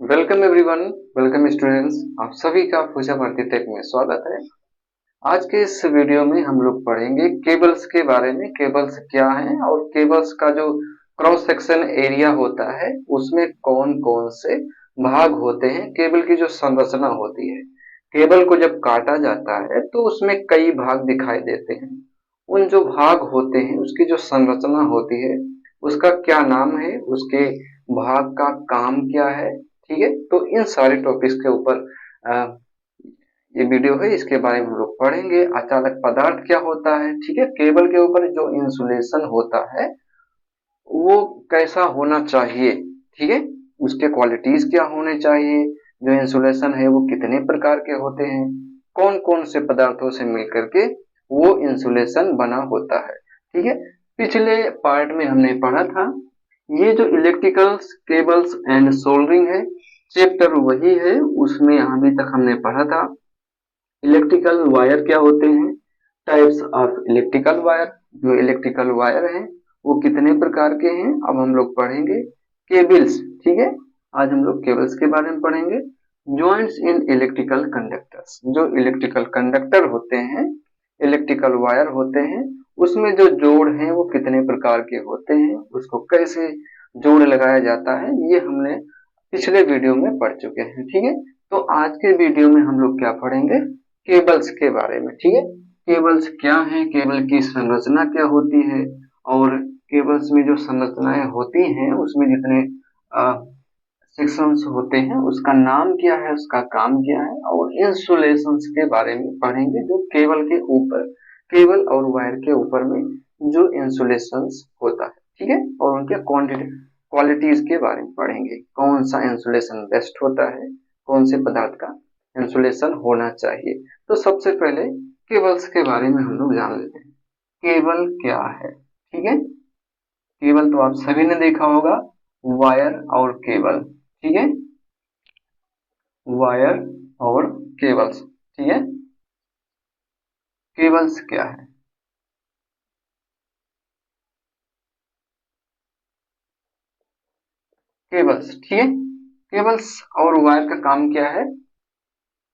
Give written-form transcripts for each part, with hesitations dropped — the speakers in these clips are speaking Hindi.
Welcome everyone. Welcome students. आप सभी का पूजा भारती टेक में स्वागत है। आज के इस वीडियो में हम लोग पढ़ेंगे केबल्स के बारे में। केबल्स क्या हैं और केबल्स का जो क्रॉस सेक्शन एरिया होता है उसमें कौन कौन से भाग होते हैं। केबल की जो संरचना होती है, केबल को जब काटा जाता है तो उसमें कई भाग दिखाई देते हैं। उन जो भाग होते हैं उसकी जो संरचना होती है उसका क्या नाम है, उसके भाग का काम क्या है। ठीक है, तो इन सारे टॉपिक्स के ऊपर ये वीडियो है, इसके बारे में हम लोग पढ़ेंगे। अचालक पदार्थ क्या होता है, ठीक है, केबल के ऊपर जो इंसुलेशन होता है वो कैसा होना चाहिए, ठीक है, उसके क्वालिटीज क्या होने चाहिए, जो इंसुलेशन है वो कितने प्रकार के होते हैं, कौन कौन से पदार्थों से मिलकर के वो इंसुलेशन बना होता है। ठीक है, पिछले पार्ट में हमने पढ़ा था ये जो इलेक्ट्रिकल केबल्स एंड सोल्डरिंग है, चैप्टर वही है, उसमें अभी तक हमने पढ़ा था इलेक्ट्रिकल वायर क्या होते हैं, टाइप्स ऑफ इलेक्ट्रिकल वायर। जो इलेक्ट्रिकल वायर हैं वो कितने प्रकार के हैं, अब हम लोग पढ़ेंगे। केबल्स, ठीक है, आज हम लोग केबल्स के बारे में पढ़ेंगे। जॉइंट्स इन इलेक्ट्रिकल कंडक्टर्स, जो इलेक्ट्रिकल कंडक्टर होते हैं, इलेक्ट्रिकल वायर होते हैं, उसमें जो जोड़ हैं वो कितने प्रकार के होते हैं, उसको कैसे जोड़ लगाया जाता है, ये हमने पिछले वीडियो में पढ़ चुके हैं। ठीक है, तो आज के वीडियो में हम लोग क्या पढ़ेंगे, केबल्स के बारे में। ठीक है, केबल्स क्या है, केबल की संरचना क्या होती है, और केबल्स में जो संरचनाएं होती हैं उसमें जितने सेक्शंस होते हैं उसका नाम क्या है, उसका काम क्या है, और इंसुलेशंस के बारे में पढ़ेंगे जो केबल के ऊपर, केबल और वायर के ऊपर में जो इंसुलेशंस होता है। ठीक है, और उनके क्वालिटीज के बारे में पढ़ेंगे, कौन सा इंसुलेशन बेस्ट होता है, कौन से पदार्थ का इंसुलेशन होना चाहिए। तो सबसे पहले केबल्स के बारे में हम लोग जान लेते हैं। केबल क्या है, ठीक है, केबल तो आप सभी ने देखा होगा, वायर और केबल। ठीक है, वायर और केबल्स, ठीक है। केबल्स क्या है, केबल्स, ठीक है, केबल्स और वायर का काम क्या है।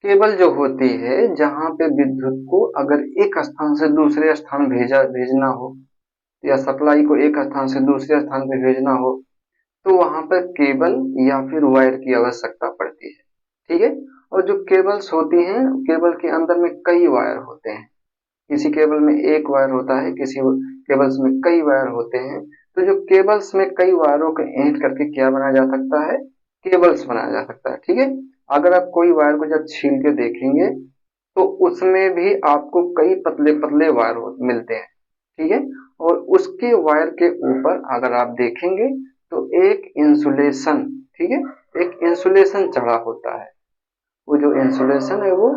केबल जो होती है जहां पे विद्युत को अगर एक स्थान से दूसरे स्थान भेजना हो, या सप्लाई को एक स्थान से दूसरे स्थान पे भेजना हो, तो वहां पर केबल या फिर वायर की आवश्यकता पड़ती है। ठीक है, और जो केबल्स होती हैं, केबल के अंदर में कई वायर होते हैं, किसी केबल में एक वायर होता है, किसी केबल्स में कई वायर होते हैं। तो जो केबल्स में कई वायरों को ऐड करके क्या बनाया जा सकता है, केबल्स बनाया जा सकता है। ठीक है, अगर आप कोई वायर को जब छील के देखेंगे तो उसमें भी आपको कई पतले पतले वायर मिलते हैं। ठीक है, और उसके वायर के ऊपर अगर आप देखेंगे तो एक इंसुलेशन, ठीक है, एक इंसुलेशन चढ़ा होता है। वो जो इंसुलेशन है वो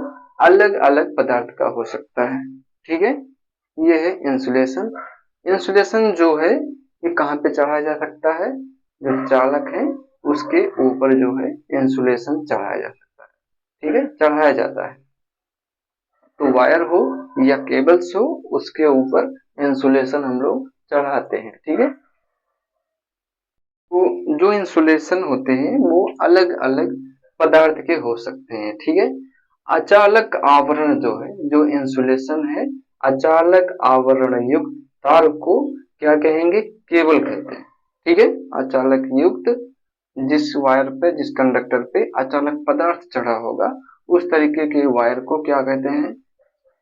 अलग अलग पदार्थ का हो सकता है। ठीक है, ये है इंसुलेशन। इंसुलेशन जो है ये कहाँ पे चढ़ाया जा सकता है, जो चालक है उसके ऊपर जो है इंसुलेशन चढ़ाया जा सकता है। ठीक है, चढ़ाया जाता है, तो वायर हो या केबल्स हो उसके ऊपर इंसुलेशन हम लोग चढ़ाते हैं। ठीक है, तो जो इंसुलेशन होते हैं वो अलग अलग पदार्थ के हो सकते हैं। ठीक है, अचालक आवरण जो है, जो इंसुलेशन है, अचालक आवरण युक्त तार को क्या कहेंगे, केबल कहते हैं। ठीक है, अचालक युक्त, जिस वायर पे, जिस कंडक्टर पे अचानक पदार्थ चढ़ा होगा उस तरीके के वायर को क्या कहते हैं,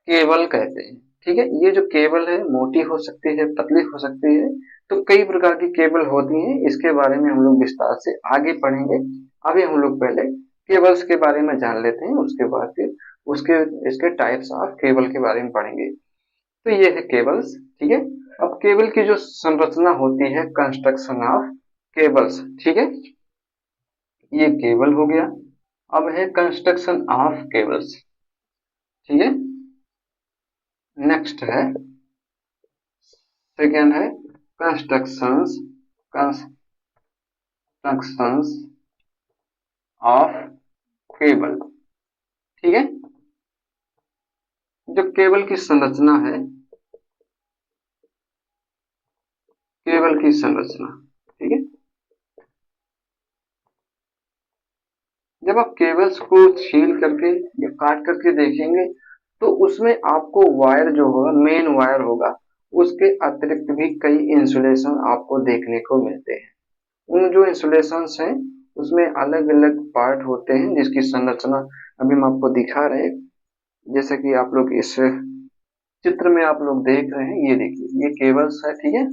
केबल कहते हैं। ठीक है, ये जो केबल है मोटी हो सकती है, पतली हो सकती है, तो कई प्रकार की केबल होती हैं, इसके बारे में हम लोग विस्तार से आगे पढ़ेंगे। अभी हम लोग पहले केबल्स के बारे में जान लेते हैं, उसके बाद फिर उसके इसके टाइप्स ऑफ केबल के बारे में पढ़ेंगे। तो ये है केबल्स। ठीक है, अब केबल की जो संरचना होती है, कंस्ट्रक्शन ऑफ केबल्स, ठीक है, ये केबल हो गया। अब है कंस्ट्रक्शन ऑफ केबल्स, ठीक है, नेक्स्ट है, सेकेंड है कंस्ट्रक्शंस, कंस्ट्रक्शंस ऑफ केबल। ठीक है, जो केबल की संरचना है, केबल की संरचना, ठीक है, जब आप केबल्स को छील करके या काट करके देखेंगे तो उसमें आपको वायर जो होगा, मेन वायर होगा, उसके अतिरिक्त भी कई इंसुलेशन आपको देखने को मिलते हैं। उन जो इंसुलेशंस हैं उसमें अलग अलग पार्ट होते हैं जिसकी संरचना अभी हम आपको दिखा रहे हैं। जैसे कि आप लोग इस चित्र में आप लोग देख रहे हैं, ये देखिए ये केबल्स है, ठीक है।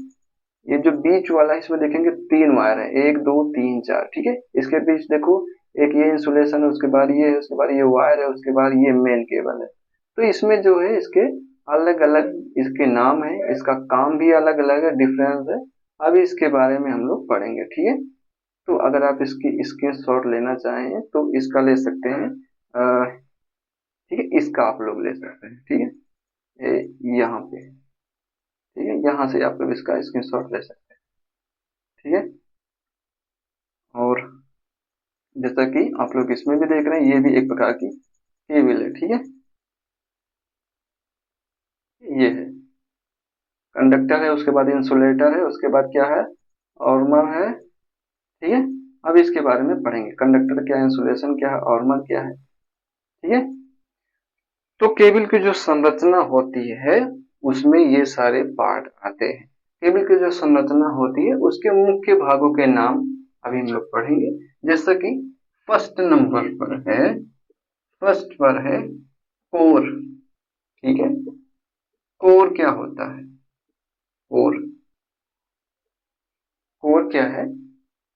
ये जो बीच वाला है इसमें देखेंगे 3 वायर है, 1 2 3 4, ठीक है। इसके बीच देखो एक ये इंसुलेशन है, उसके बाद ये है, उसके बाद ये वायर है, उसके बाद ये मेन केबल है। तो इसमें जो है इसके अलग अलग इसके नाम है, इसका काम भी अलग अलग है, डिफरेंस है। अभी इसके बारे में हम लोग पढ़ेंगे, ठीक है। तो अगर आप इसकी स्क्रीनशॉट लेना चाहें तो इसका ले सकते हैं, ठीक है, इसका आप लोग ले सकते हैं, ठीक है, यहाँ पे, ठीक है, यहाँ से आप लोग इसका स्क्रीनशॉट ले सकते हैं, ठीक है। और जैसा कि आप लोग इसमें भी देख रहे हैं, ये भी एक प्रकार की केबल है, ठीक है। ये है कंडक्टर है, उसके बाद इंसुलेटर है, उसके बाद क्या है, आर्मर है, ठीक है। अब इसके बारे में पढ़ेंगे, कंडक्टर क्या है, इंसुलेशन क्या है, आर्मर क्या है, ठीक है। तो केबल की जो संरचना होती है उसमें ये सारे पार्ट आते हैं। केबल की जो संरचना होती है उसके मुख्य भागों के नाम अभी हम लोग पढ़ेंगे। जैसा कि फर्स्ट नंबर पर है, फर्स्ट पर है कोर, ठीक है। कोर क्या होता है, कोर, कोर क्या है,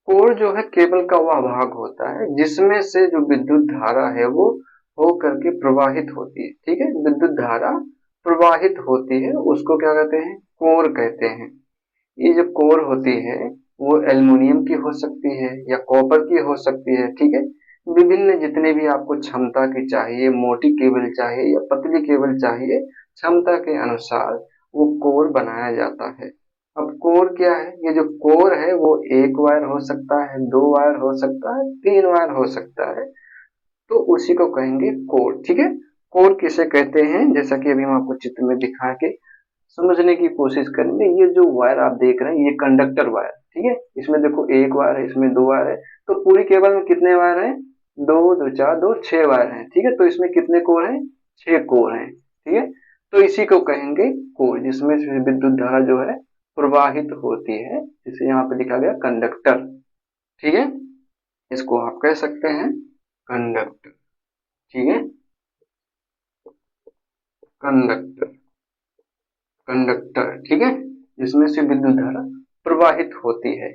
कोर जो है केबल का वह भाग होता है जिसमें से जो विद्युत धारा है वो हो करके प्रवाहित होती है, ठीक है। विद्युत धारा प्रवाहित होती है उसको क्या कहते हैं, कोर कहते हैं। ये जो कोर होती है वो एल्युमिनियम की हो सकती है या कॉपर की हो सकती है, ठीक है। विभिन्न जितने भी आपको क्षमता की चाहिए, मोटी केबल चाहिए या पतली केबल चाहिए, क्षमता के अनुसार वो कोर बनाया जाता है। अब कोर क्या है, ये जो कोर है वो 1 वायर हो सकता है, 2 वायर हो सकता है, 3 वायर हो सकता है, तो उसी को कहेंगे कोर, ठीक है। कोर किसे कहते हैं, जैसा कि अभी हम आपको चित्र में दिखा के समझने की कोशिश करेंगे। ये जो वायर आप देख रहे हैं ये कंडक्टर वायर, ठीक है। इसमें देखो 1 वायर है, इसमें 2 वायर है, तो पूरी केबल में कितने वायर हैं, 2 2 4 2 6 वायर हैं, ठीक है। तो इसमें कितने कोर हैं, 6 कोर हैं, ठीक है। तो इसी को कहेंगे कोर, जिसमें से विद्युत धारा जो है प्रवाहित होती है, जिसे यहाँ पे लिखा गया कंडक्टर, ठीक है। इसको आप कह सकते हैं कंडक्टर, ठीक है, कंडक्टर, कंडक्टर, ठीक है, जिसमें से विद्युत धारा प्रवाहित होती है।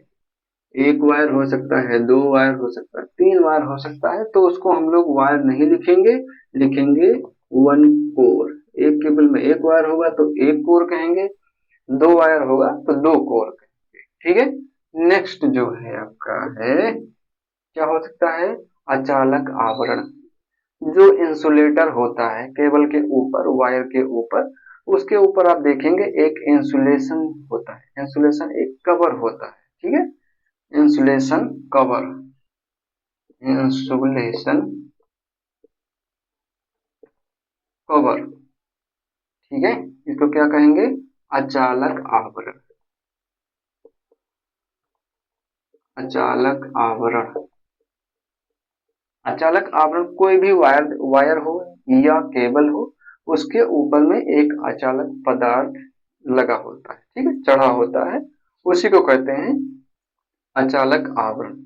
1 वायर हो सकता है, 2 वायर हो सकता है, 3 वायर हो सकता है, तो उसको हम लोग वायर नहीं लिखेंगे, लिखेंगे 1 कोर। एक केबल में 1 वायर होगा तो 1 कोर कहेंगे, 2 वायर होगा तो 2 कोर कहेंगे, ठीक है। नेक्स्ट जो है आपका है, क्या हो सकता है, अचालक आवरण। जो इंसुलेटर होता है केबल के ऊपर, वायर के ऊपर, उसके ऊपर आप देखेंगे एक इंसुलेशन होता है, इंसुलेशन एक कवर होता है, ठीक है। इंसुलेशन कवर, इंसुलेशन कवर, ठीक है। इसको क्या कहेंगे, अचालक आवरण, अचालक आवरण। अचालक आवरण कोई भी वायर वायर हो या केबल हो, उसके ऊपर में एक अचालक पदार्थ लगा होता है, ठीक है, चढ़ा होता है, उसी को कहते हैं अचालक आवरण।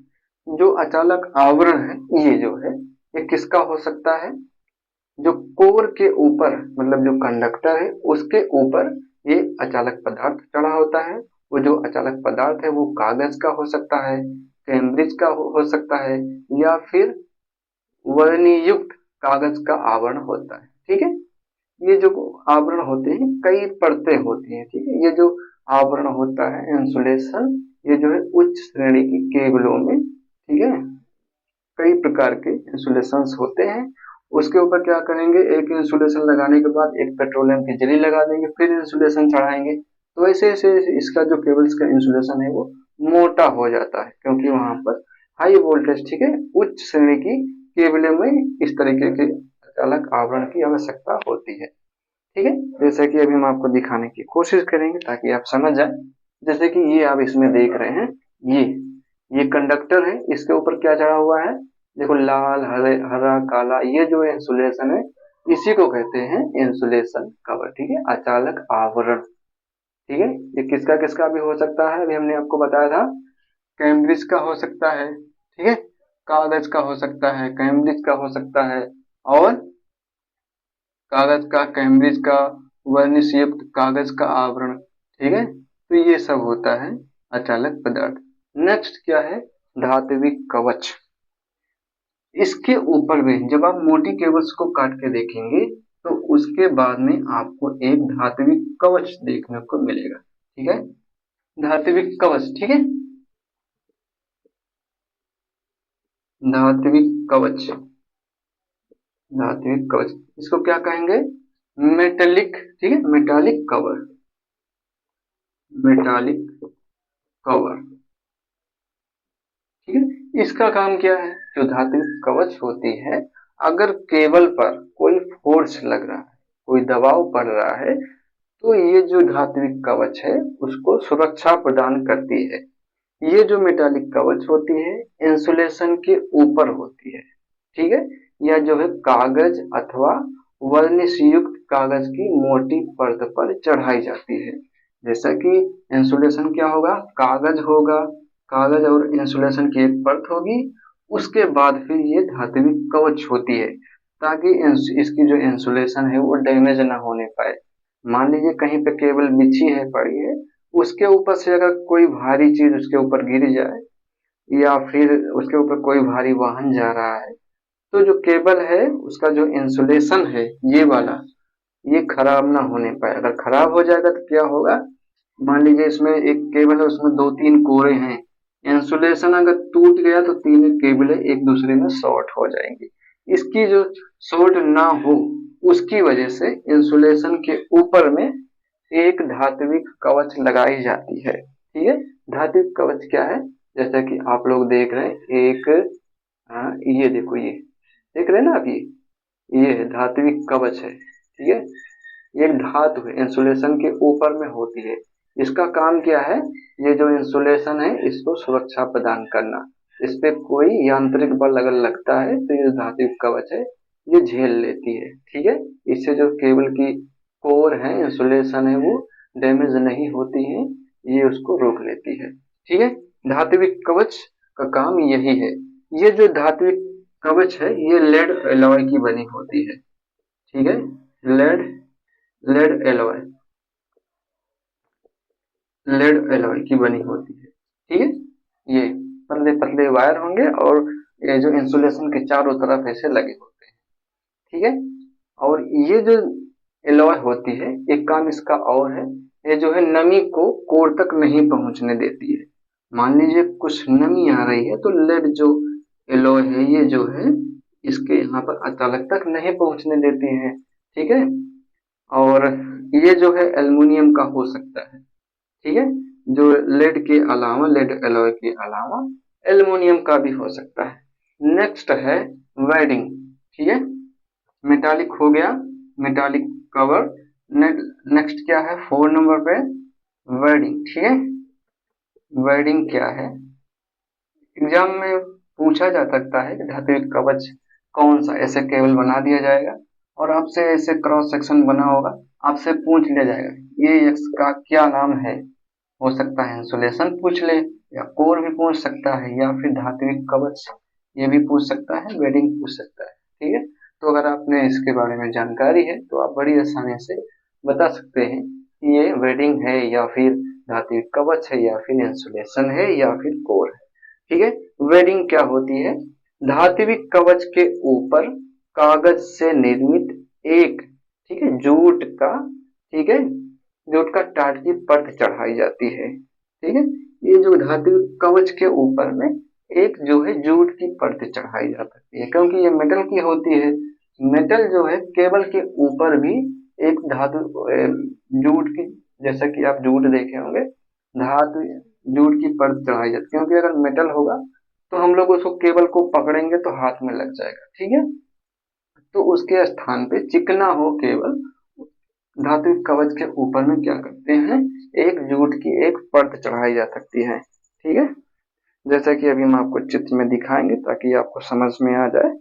जो अचालक आवरण है ये जो है ये किसका हो सकता है, जो कोर के ऊपर, मतलब जो कंडक्टर है उसके ऊपर ये अचालक पदार्थ चढ़ा होता है। वो जो अचालक पदार्थ है वो कागज का हो सकता है, कैम्ब्रिज का हो सकता है, या फिर वर्णयुक्त कागज का आवरण होता है, ठीक है। ये जो आवरण होते हैं कई परतें होती हैं, ठीक है। ये जो आवरण होता है इंसुलेशन, ये जो है उच्च श्रेणी की केबलों में, ठीक है, कई प्रकार के इंसुलेशन होते हैं। उसके ऊपर क्या करेंगे, एक इंसुलेशन लगाने के बाद एक पेट्रोलियम की जली लगा देंगे, फिर इंसुलेशन चढ़ाएंगे, तो ऐसे ऐसे इसका जो केबल्स का इंसुलेशन है वो मोटा हो जाता है, क्योंकि वहां पर हाई वोल्टेज, ठीक है, उच्च श्रेणी की केबलों में इस तरीके के अलग आवरण की आवश्यकता होती है, ठीक है। जैसे कि अभी हम आपको दिखाने की कोशिश करेंगे ताकि आप समझ जाए। जैसे कि ये आप इसमें देख रहे हैं, ये कंडक्टर है, इसके ऊपर क्या चढ़ा हुआ है, देखो लाल, हरे, हरा, काला, ये जो इंसुलेशन है इसी को कहते हैं इंसुलेशन कवर। ठीक है, अचालक आवरण। ठीक है, ये किसका किसका भी हो सकता है, अभी हमने आपको बताया था। कैम्ब्रिज का हो सकता है, ठीक है, कागज का हो सकता है, कैम्ब्रिज का हो सकता है, और कागज का, कैम्ब्रिज का, वर्निश युक्त कागज का आवरण। ठीक है, तो ये सब होता है अचालक पदार्थ। नेक्स्ट क्या है, धात्विक कवच। इसके ऊपर में जब आप मोटी केबल्स को काट के देखेंगे तो उसके बाद में आपको एक धात्विक कवच देखने को मिलेगा। ठीक है, धात्विक कवच। ठीक है, धात्विक कवच, धात्विक कवच, इसको क्या कहेंगे, मेटेलिक। ठीक है, मेटालिक कवर, मेटालिक कवर। ठीक है, इसका काम क्या है, जो धात्विक कवच होती है, अगर केबल पर कोई फोर्स लग रहा है, कोई दबाव पड़ रहा है, तो ये जो धात्विक कवच है उसको सुरक्षा प्रदान करती है। ये जो मेटालिक कवच होती है इंसुलेशन के ऊपर होती है। ठीक है, यह जो है कागज अथवा वर्निश युक्त कागज की मोटी परत पर चढ़ाई जाती है। जैसा कि इंसुलेशन क्या होगा, कागज होगा, कागज और इंसुलेशन की एक परत होगी, उसके बाद फिर ये धात्विक कवच होती है, ताकि इसकी जो इंसुलेशन है वो डैमेज ना होने पाए। मान लीजिए कहीं पे केबल बिछी है, पड़ी है, उसके ऊपर से अगर कोई भारी चीज उसके ऊपर गिर जाए, या फिर उसके ऊपर कोई भारी वाहन जा रहा है, तो जो केबल है उसका जो इंसुलेशन है ये वाला, ये खराब ना होने पाए। अगर खराब हो जाएगा तो क्या होगा, मान लीजिए इसमें एक केबल है, उसमें दो तीन कोरे हैं, इंसुलेशन अगर टूट गया तो तीनों केबलें एक दूसरे में शॉर्ट हो जाएंगी। इसकी जो शॉर्ट ना हो उसकी वजह से इंसुलेशन के ऊपर में एक धात्विक कवच लगाई जाती है। ठीक है, धात्विक कवच क्या है, जैसा कि आप लोग देख रहे हैं, एक ये देखो, ये देख रहे हैं ना आप, ये है धात्विक कवच है। ठीक है, ये एक धातु है, इंसुलेशन के ऊपर में होती है। इसका काम क्या है, ये जो इंसुलेशन है इसको सुरक्षा प्रदान करना। इस पे कोई यांत्रिक बल अगर लगता है तो ये धात्विक कवच है ये झेल लेती है। ठीक है, इससे जो केबल की कोर है, इंसुलेशन है, वो डैमेज नहीं होती है, ये उसको रोक लेती है। ठीक है, धात्विक कवच का काम यही है। ये जो धात्विक कवच है ये लेड एलॉय की बनी होती है। ठीक है, lead, lead alloy, lead alloy की बनी होती है। ठीक है, ये पतले पतले वायर होंगे और ये जो इंसुलेशन के चारों तरफ ऐसे लगे होते हैं। ठीक है, और ये जो एलॉय होती है एक काम इसका और है, ये जो है नमी को कोर तक नहीं पहुंचने देती है। मान लीजिए कुछ नमी आ रही है तो लेड जो एलॉय है ये जो है इसके यहाँ पर अचालक तक नहीं पहुंचने देती है। ठीक है, और ये जो है एल्युमिनियम का हो सकता है। ठीक है, जो लेड के अलावा, लेड एलॉय के अलावा एल्युमिनियम का भी हो सकता है। नेक्स्ट है वेल्डिंग। ठीक है, मेटालिक हो गया, मेटालिक कवर। नेक्स्ट क्या है, 4 नंबर पे वेल्डिंग। ठीक है, वेल्डिंग क्या है, एग्जाम में पूछा जा सकता है कि धात्विक कवच कौन सा, ऐसे केबल बना दिया जाएगा और आपसे ऐसे क्रॉस सेक्शन बना होगा, आपसे पूछ लिया जाएगा ये इसका क्या नाम है। हो सकता है इंसुलेशन पूछ ले, या कोर भी पूछ सकता है, या फिर धात्विक कवच ये भी पूछ सकता है, वेल्डिंग पूछ सकता है। ठीक है, तो अगर आपने इसके बारे में जानकारी है तो आप बड़ी आसानी से बता सकते हैं कि ये वेल्डिंग है या फिर धात्विक कवच है या फिर इंसुलेशन है या फिर कोर है। ठीक है, वेल्डिंग क्या होती है, धात्विक कवच के ऊपर कागज से निर्मित एक, ठीक है, जूट का, ठीक है, जूट का टाट की परत चढ़ाई जाती है। ठीक है, ये जो धात्विक कवच के ऊपर में एक जो है जूट की परत चढ़ाई जा सकती है, क्योंकि ये मेटल की होती है। मेटल जो है केबल के ऊपर भी एक धातु जूट की, जैसा कि आप जूट देखे होंगे, धातु जूट की परत चढ़ाई जाती है, क्योंकि अगर मेटल होगा तो हम लोग उसको केबल को पकड़ेंगे तो हाथ में लग जाएगा। ठीक है, तो उसके स्थान पे चिकना हो केबल, धातु कवच के ऊपर में क्या करते हैं, एक जूट की एक परत चढ़ाई जा सकती है। ठीक है, जैसा कि अभी हम आपको चित्र में दिखाएंगे ताकि आपको समझ में आ जाए।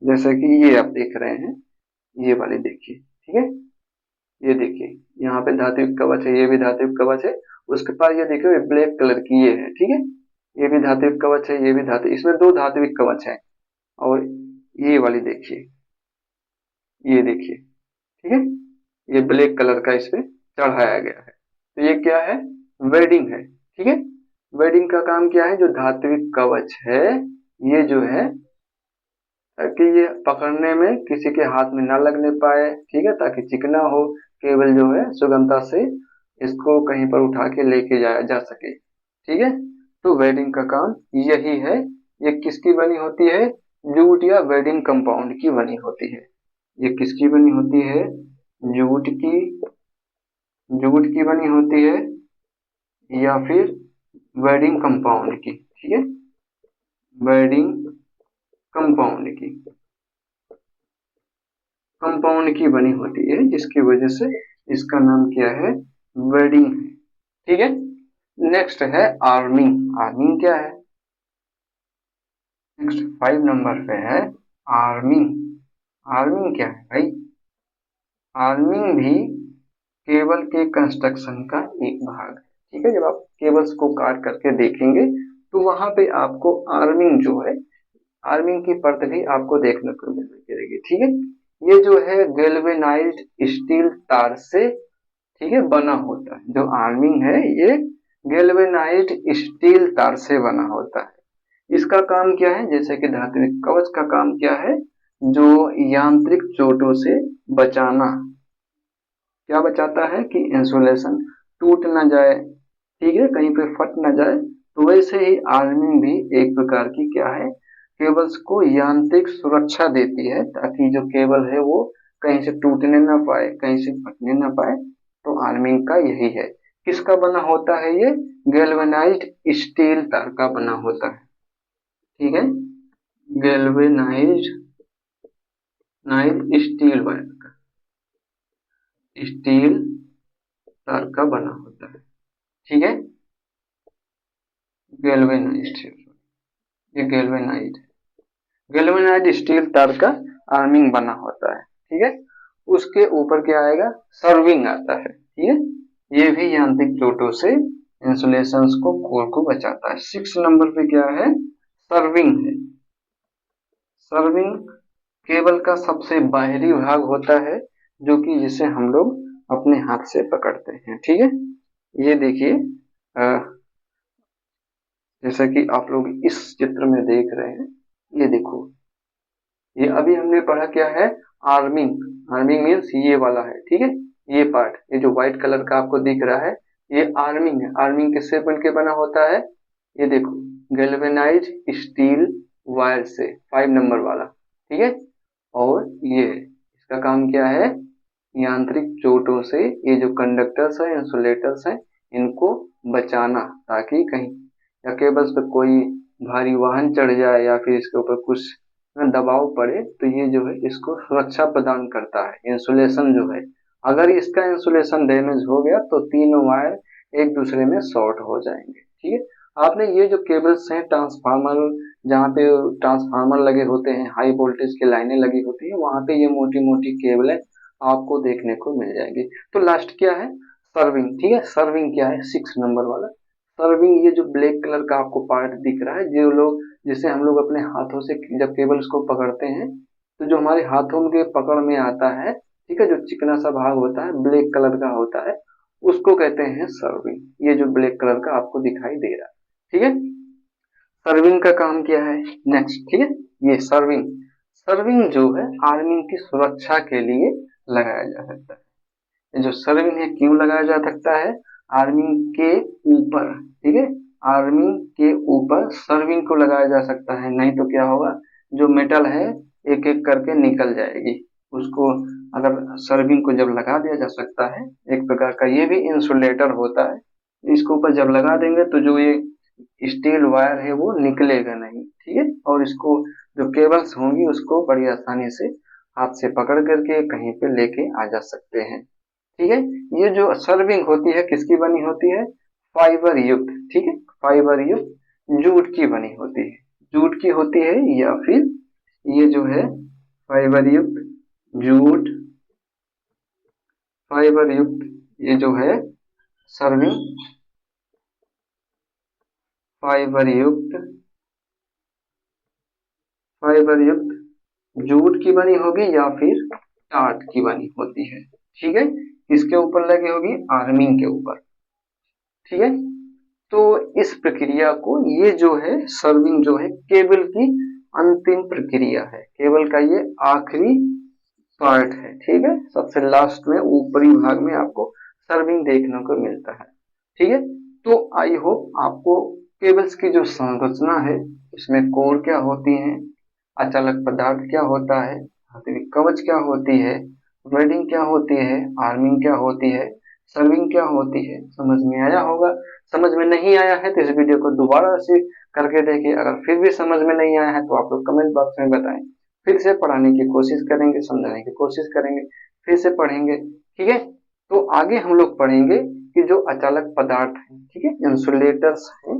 जैसे कि ये आप देख रहे हैं, ये वाली देखिए, ठीक है। ये देखिए, यहाँ पे धात्विक कवच है, ये भी धात्विक कवच है। उसके पास ये देखिए, ये ब्लैक कलर की ये है, ठीक है। ये भी धात्विक कवच है, ये भी धातु, इसमें दो धात्विक कवच है। और ये वाली देखिए, ये देखिए, ठीक है। ये ब्लैक कलर का इस पे चढ़ाया गया है। तो ये क्या है? वेडिंग है, ठीक है। वेडिंग का काम क्या है? जो धात्विक कवच है, ये जो है ताकि ये पकड़ने में किसी के हाथ में ना लगने पाए, ठीक है, ताकि चिकना हो, केबल जो है सुगमता से इसको कहीं पर उठा के लेके जाया जा सके, ठीक है। तो वेल्डिंग का काम यही है। ये किसकी बनी होती है? जूट या वेल्डिंग कंपाउंड की बनी होती है। ये किसकी बनी होती है? जूट की, जूट की बनी होती है या फिर वेल्डिंग कंपाउंड की, ठीक है, वेल्डिंग कंपाउंड की, कंपाउंड की बनी होती है, जिसकी वजह से इसका नाम क्या है? वेल्डिंग है, ठीक है। नेक्स्ट है आर्मिंग। आर्मिंग क्या है? नेक्स्ट 5 नंबर पे है आर्मिंग। आर्मिंग क्या है भाई? आर्मिंग भी केबल के कंस्ट्रक्शन का एक भाग है, ठीक है। जब आप केबल्स को काट करके देखेंगे तो वहां पे आपको आर्मिंग जो है, आर्मिंग की परत भी आपको देखने को मिलेगी, ठीक है। ये जो है गैल्वेनाइज्ड स्टील तार से, ठीक है, बना होता है। जो आर्मिंग है ये गैल्वेनाइज्ड स्टील तार से बना होता है। इसका काम क्या है? जैसे कि धात्विक कवच का काम क्या है? जो यांत्रिक चोटों से बचाना। क्या बचाता है? कि इंसुलेशन टूट ना जाए, ठीक है, कहीं पे फट ना जाए। तो वैसे ही आर्मिंग भी एक प्रकार की क्या है? केबल्स को यांत्रिक सुरक्षा देती है, ताकि जो केबल है वो कहीं से टूटने ना पाए, कहीं से फटने ना पाए। तो आर्मिंग का यही है। किसका बना होता है ये? गैल्वेनाइज्ड स्टील तार का बना होता है, ठीक है। गैल्वेनाइज्ड स्टील वायर का, स्टील तार का बना होता है, ठीक है। गैल्वेनाइज्ड, ये गैल्वेनाइज्ड स्टील तार का आर्मिंग बना होता है, ठीक है। उसके ऊपर क्या आएगा? सर्विंग आता है, ठीक है। ये भी यांत्रिक चोटों से इंसुलेशन को, कोर को बचाता है। 6 नंबर पे क्या है? सर्विंग है। सर्विंग केबल का सबसे बाहरी भाग होता है, जो कि जिसे हम लोग अपने हाथ से पकड़ते हैं, ठीक है। ये देखिए, जैसा कि आप लोग इस चित्र में देख रहे हैं, ये देखो, ये अभी हमने पढ़ा क्या है? आर्मिंग। आर्मिंग मीन्स ये वाला है, ठीक है। ये पार्ट, ये जो व्हाइट कलर का आपको दिख रहा है, ये आर्मिंग है। आर्मिंग किससे बनके बना होता है? ये देखो, गैल्वेनाइज स्टील वायर से, 5 नंबर वाला, ठीक है। और ये इसका काम क्या है? यांत्रिक चोटों से ये जो कंडक्टर्स है, इंसुलेटर्स हैं, इनको बचाना, ताकि कहीं या केबल्स पे कोई भारी वाहन चढ़ जाए या फिर इसके ऊपर कुछ दबाव पड़े, तो ये जो है इसको सुरक्षा प्रदान करता है। इंसुलेशन जो है, अगर इसका इंसुलेशन डैमेज हो गया तो तीनों वायर एक दूसरे में शॉर्ट हो जाएंगे, ठीक है। आपने ये जो केबल्स हैं, ट्रांसफार्मर, जहाँ पे ट्रांसफार्मर लगे होते हैं, हाई वोल्टेज की लाइनें लगी होती है, वहां पे ये मोटी मोटी केबल आपको देखने को मिल जाएगी। तो लास्ट क्या है? सर्विंग, ठीक है। सर्विंग क्या है? 6 नंबर वाला सर्विंग। ये जो ब्लैक कलर का आपको पार्ट दिख रहा है, जो लोग, जिसे हम लोग अपने हाथों से जब केबल्स को पकड़ते हैं, तो जो हमारे हाथों के पकड़ में आता है, ठीक है, जो चिकना सा भाग होता है, ब्लैक कलर का होता है, उसको कहते हैं सर्विंग। ये जो ब्लैक कलर का आपको दिखाई दे रहा है, ठीक है। सर्विंग का काम क्या है? नेक्स्ट, ठीक है, ये सर्विंग। सर्विंग जो है आर्मिंग की सुरक्षा के लिए लगाया जा सकता है। जो सर्विंग है क्यों लगाया जा सकता है? आर्मिंग के ऊपर, ठीक है, आर्मिंग के ऊपर सर्विंग को लगाया जा सकता है। नहीं तो क्या होगा? जो मेटल है एक एक करके निकल जाएगी। उसको अगर सर्विंग को जब लगा दिया जा सकता है, एक प्रकार का ये भी इंसुलेटर होता है, इसको ऊपर जब लगा देंगे तो जो ये स्टील वायर है वो निकलेगा नहीं, ठीक है। और इसको जो केबल्स होंगी उसको बड़ी आसानी से हाथ से पकड़ करके कहीं पे लेके आ जा सकते हैं, ठीक है। ये जो सर्विंग होती है किसकी बनी होती है? फाइबर युक्त, ठीक है, फाइबर युक्त जूट की बनी होती है, जूट की होती है, या फिर ये जो है फाइबर युक्त जूट, फाइबर युक्त ये जो है सर्विंग, फाइबर युक्त, फाइबर युक्त जूट की बनी होगी या फिर टाट की बनी होती है। ठीक है, किसके ऊपर लगी होगी? आर्मिंग के ऊपर। ठीक है, तो इस प्रक्रिया को, ये जो है सर्विंग जो है केबल की अंतिम प्रक्रिया है, केबल का ये आखिरी पार्ट है। ठीक है, सबसे लास्ट में ऊपरी भाग में आपको सर्विंग देखने को मिलता है। ठीक है, तो आई होप आपको केबल्स की जो संरचना है, उसमें कोर क्या होती है, अचालक पदार्थ क्या होता है, धात्विक कवच क्या होती है, वेल्डिंग क्या होती है, आर्मिंग क्या होती है, सर्विंग क्या होती है, समझ में आया होगा। समझ में नहीं आया है तो इस वीडियो को दोबारा से करके देखिए। अगर फिर भी समझ में नहीं आया है तो आप लोग कमेंट बॉक्स में बताएं, फिर से पढ़ाने की कोशिश करेंगे, समझाने की कोशिश करेंगे, फिर से पढ़ेंगे। ठीक है, तो आगे हम लोग पढ़ेंगे कि जो अचालक पदार्थ है, ठीक है, इंसुलेटर्स हैं,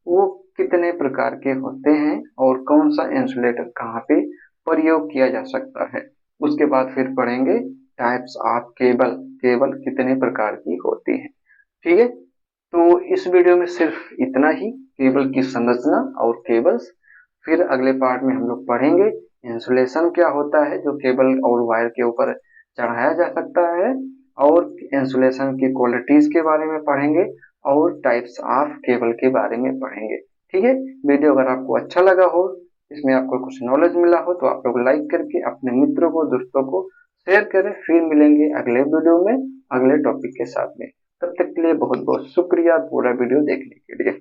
वो कितने प्रकार के होते हैं और कौन सा इंसुलेटर कहाँ पे प्रयोग किया जा सकता है। उसके बाद फिर पढ़ेंगे टाइप्स ऑफ केबल, केबल कितने प्रकार की होती है। ठीक है, तो इस वीडियो में सिर्फ इतना ही, केबल की संरचना और केबल्स। फिर अगले पार्ट में हम लोग पढ़ेंगे इंसुलेशन क्या होता है, जो केबल और वायर के ऊपर चढ़ाया जा सकता है, और इंसुलेशन की क्वालिटीज के बारे में पढ़ेंगे, और टाइप्स ऑफ केबल के बारे में पढ़ेंगे। ठीक है, वीडियो अगर आपको अच्छा लगा हो, इसमें आपको कुछ नॉलेज मिला हो, तो आप लोग लाइक करके अपने मित्रों को, दोस्तों को शेयर करें। फिर मिलेंगे अगले वीडियो में अगले टॉपिक के साथ में। तब तक के लिए बहुत बहुत शुक्रिया पूरा वीडियो देखने के लिए।